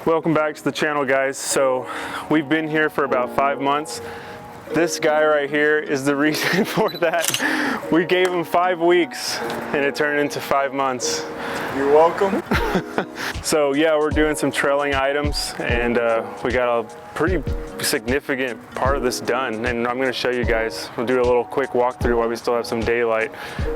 Welcome back to the channel, guys. So we've been here for about 5 months. This guy right here is the reason for that. We gave him 5 weeks and it turned into 5 months. You're welcome. So yeah, we're doing some trailing items and we got a pretty significant part of this done, and I'm going to show you guys. We'll do a little quick walkthrough while we still have some daylight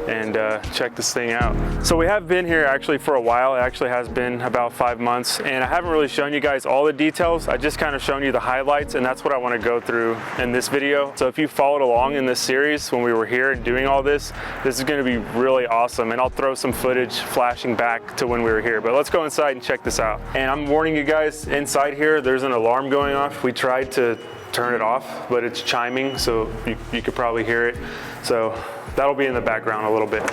and check this thing out. So we have been here actually for a while. It actually has been about 5 months, and I haven't really shown you guys all the details. I just kind of shown you the highlights, and that's what I want to go through in this video. So if you followed along in this series when we were here and doing all this is going to be really awesome, and I'll throw some footage flashing back to when we were here. But let's go inside and check this out. And I'm warning you guys, inside here there's an alarm going off. We tried to turn it off, but it's chiming, so you could probably hear it. So that'll be in the background a little bit.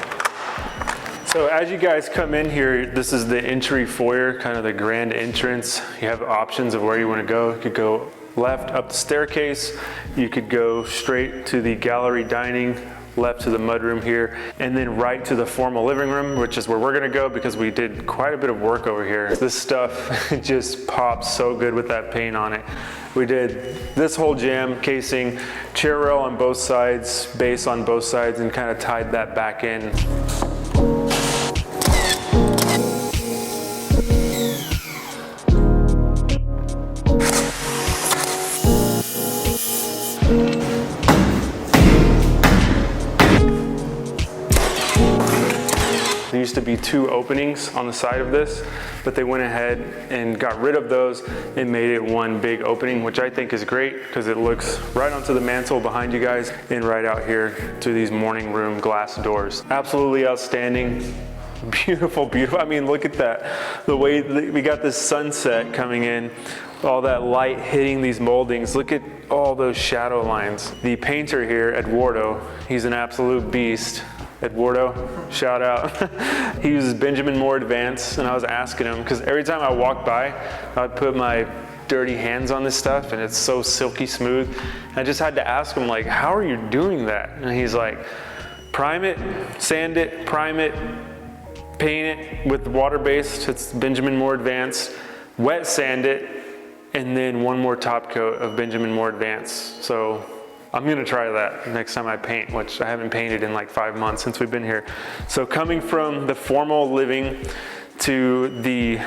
So as you guys come in here, this is the entry foyer, kind of the grand entrance. You have options of where you want to go. You could go left up the staircase. You could go straight to the gallery dining, left to the mudroom here, and then right to the formal living room, which is where we're gonna go because we did quite a bit of work over here. This stuff just pops so good with that paint on it. We did this whole jamb casing, chair rail on both sides, base on both sides, and kind of tied that back in. There used to be 2 openings on the side of this, but they went ahead and got rid of those and made it one big opening, which I think is great because it looks right onto the mantle behind you guys and right out here to these morning room glass doors. Absolutely outstanding. Beautiful, beautiful. I mean, look at that. The way we got this sunset coming in, all that light hitting these moldings. Look at all those shadow lines. The painter here, Eduardo, he's an absolute beast. Eduardo, shout out. He uses Benjamin Moore Advanced, and I was asking him, because every time I walk by, I'd put my dirty hands on this stuff, and it's so silky smooth. I just had to ask him, like, how are you doing that? And he's like, prime it, sand it, prime it, paint it with water-based, it's Benjamin Moore Advanced, wet sand it, and then one more top coat of Benjamin Moore Advanced. So I'm gonna try that next time I paint, which I haven't painted in like 5 months since we've been here. So coming from the formal living to the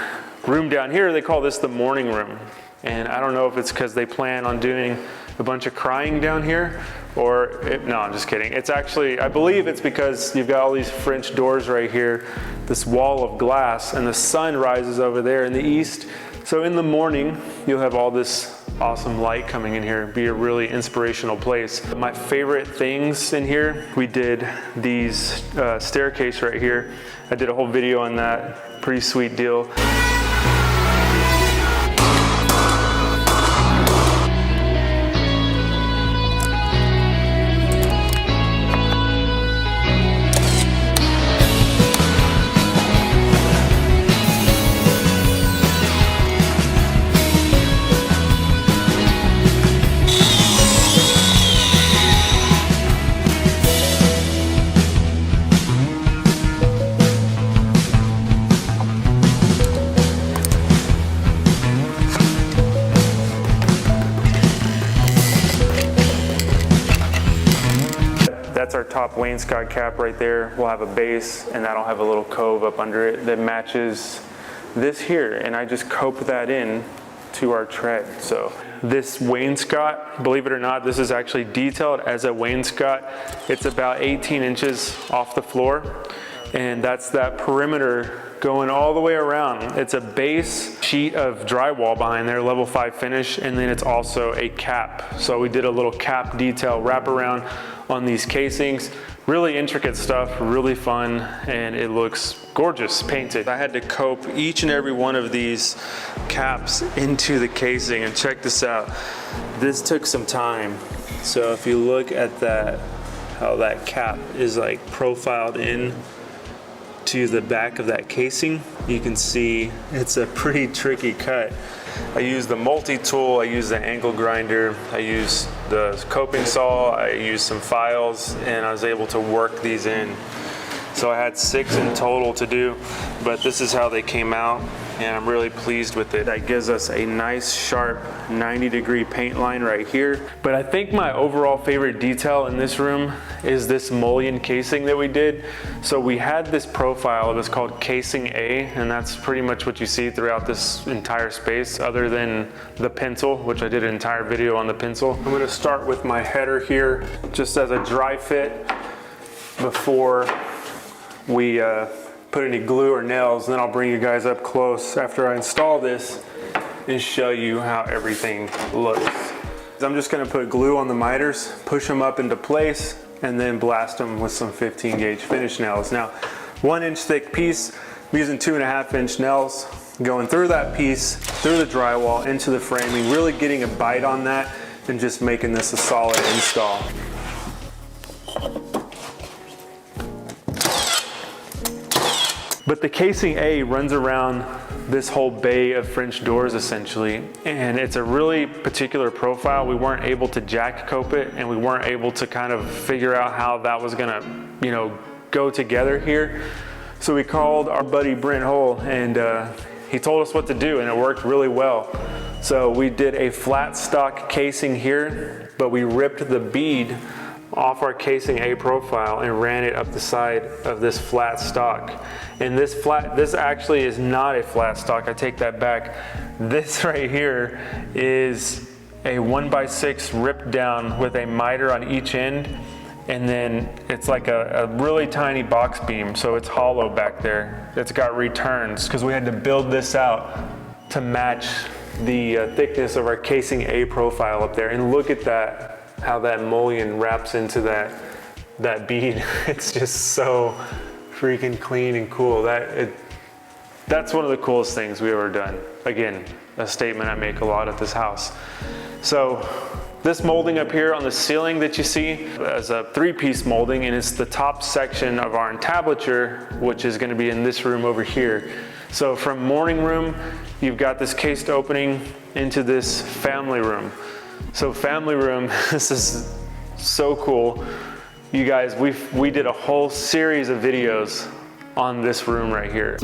room down here, they call this the morning room. And I don't know if it's because they plan on doing a bunch of crying down here, or, no, I'm just kidding. It's actually, I believe it's because you've got all these French doors right here, this wall of glass, and the sun rises over there in the east. So in the morning, you'll have all this awesome light coming in here. It'd be a really inspirational place. My favorite things in here, we did these staircase right here. I did a whole video on that. Pretty sweet deal. That's our top wainscot cap right there. We'll have a base, and that'll have a little cove up under it that matches this here, and I just cope that in to our tread. So this wainscot, believe it or not, this is actually detailed as a wainscot. It's about 18 inches off the floor, and that's that perimeter going all the way around. It's a base sheet of drywall behind there, level 5 finish, and then it's also a cap. So we did a little cap detail wraparound on these casings. Really intricate stuff, really fun, and it looks gorgeous painted. I had to cope each and every one of these caps into the casing, and check this out. This took some time. So if you look at that, how that cap is like profiled in to the back of that casing, you can see it's a pretty tricky cut. I used the multi-tool, I used the angle grinder, I used the coping saw, I used some files, and I was able to work these in. So I had 6 in total to do, but this is how they came out. and I'm really pleased with it. That gives us a nice sharp 90-degree paint line right here. But I think my overall favorite detail in this room is this mullion casing that we did. So we had this profile, it was called casing A, and that's pretty much what you see throughout this entire space other than the pencil, which I did an entire video on the pencil. I'm gonna start with my header here just as a dry fit before we put any glue or nails, and then I'll bring you guys up close after I install this and show you how everything looks. I'm just gonna put glue on the miters, push them up into place, and then blast them with some 15 gauge finish nails. Now, 1 inch thick piece, I'm using 2.5 inch nails, going through that piece, through the drywall, into the framing, really getting a bite on that and just making this a solid install. But the casing A runs around this whole bay of French doors essentially, and it's a really particular profile. We weren't able to jack cope it, and we weren't able to kind of figure out how that was gonna, you know, go together here. So we called our buddy Brent Hull, and he told us what to do, and it worked really well. So we did a flat stock casing here, but we ripped the bead off our casing A profile and ran it up the side of this flat stock. And this actually is not a flat stock, I take that back. This right here is a 1x6 ripped down with a miter on each end, and then it's like a really tiny box beam, so it's hollow back there. It's got returns, because we had to build this out to match the thickness of our casing A profile up there. And look at that, how that mullion wraps into that bead. It's just so freaking clean and cool. That's one of the coolest things we've ever done. Again, a statement I make a lot at this house. So this molding up here on the ceiling that you see is a 3-piece molding, and it's the top section of our entablature, which is going to be in this room over here. So from morning room, you've got this cased opening into this family room. So family room, this is so cool. You guys, we did a whole series of videos on this room right here.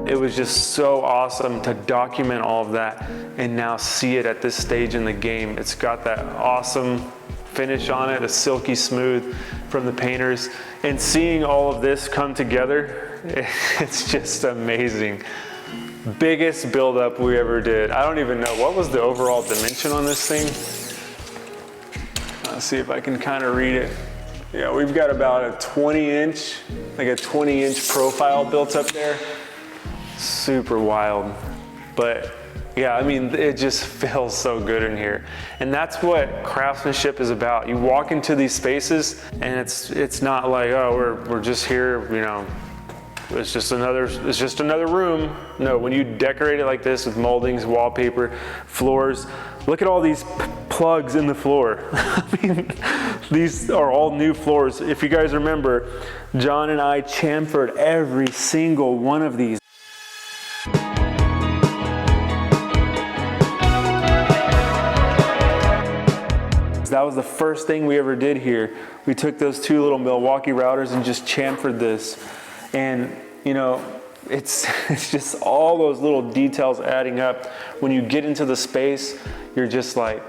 It was just so awesome to document all of that and now see it at this stage in the game. It's got that awesome finish on it, a silky smooth from the painters, and seeing all of this come together, it's just amazing. Biggest buildup we ever did. I don't even know, what was the overall dimension on this thing? Let's see if I can kind of read it. Yeah, we've got about a 20-inch, like a 20-inch profile built up there. Super wild. But yeah, I mean, it just feels so good in here. And that's what craftsmanship is about. You walk into these spaces and it's not like, oh, we're just here, you know, it's just another room. No, when you decorate it like this with moldings, wallpaper, floors, look at all these plugs in the floor. I mean, these are all new floors. If you guys remember, John and I chamfered every single one of these. That was the first thing we ever did here. We took those two little Milwaukee routers and just chamfered this. And you know, it's just all those little details adding up. When you get into the space, you're just like,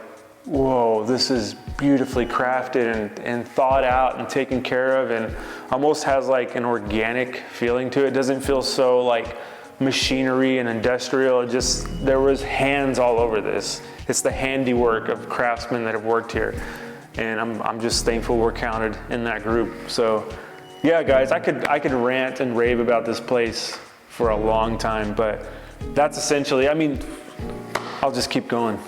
whoa, this is beautifully crafted and thought out and taken care of, and almost has like an organic feeling to it. It doesn't feel so like machinery and industrial. It just, there was hands all over this. It's the handiwork of craftsmen that have worked here. And I'm just thankful we're counted in that group. So yeah, guys, I could rant and rave about this place for a long time, but that's essentially, I mean, I'll just keep going.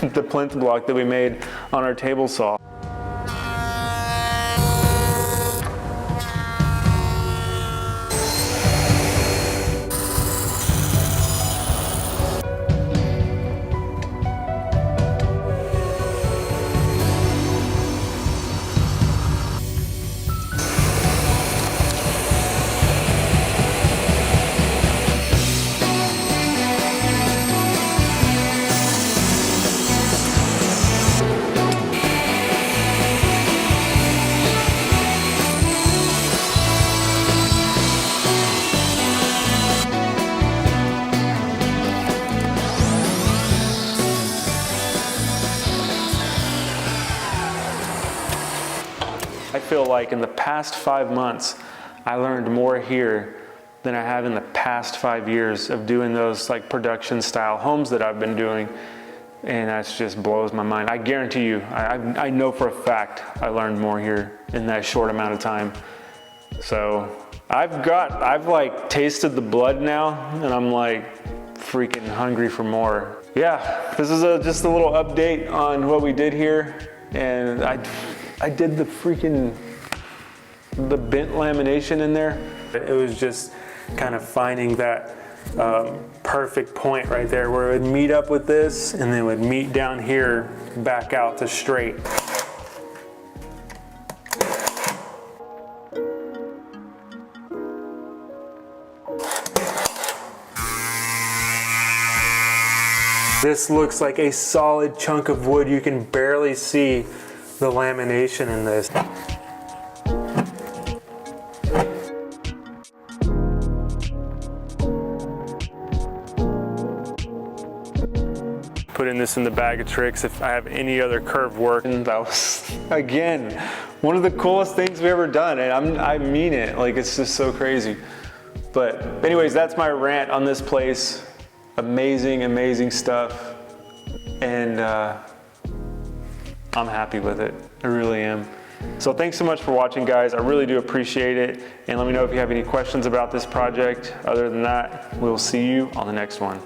The plinth block that we made on our table saw. I feel like in the past 5 months, I learned more here than I have in the past 5 years of doing those like production style homes that I've been doing. And that just blows my mind. I guarantee you, I know for a fact I learned more here in that short amount of time. So I've like tasted the blood now, and I'm like freaking hungry for more. Yeah, this is just a little update on what we did here. And I did the bent lamination in there. It was just kind of finding that perfect point right there where it would meet up with this and then it would meet down here back out to straight. This looks like a solid chunk of wood. You can barely see the lamination in this. Putting this in the bag of tricks if I have any other curved work. And that was, again, one of the coolest things we've ever done. And I mean it, like it's just so crazy. But anyways, that's my rant on this place. Amazing, amazing stuff. And I'm happy with it. I really am. So thanks so much for watching, guys. I really do appreciate it. And let me know if you have any questions about this project. Other than that, we'll see you on the next one.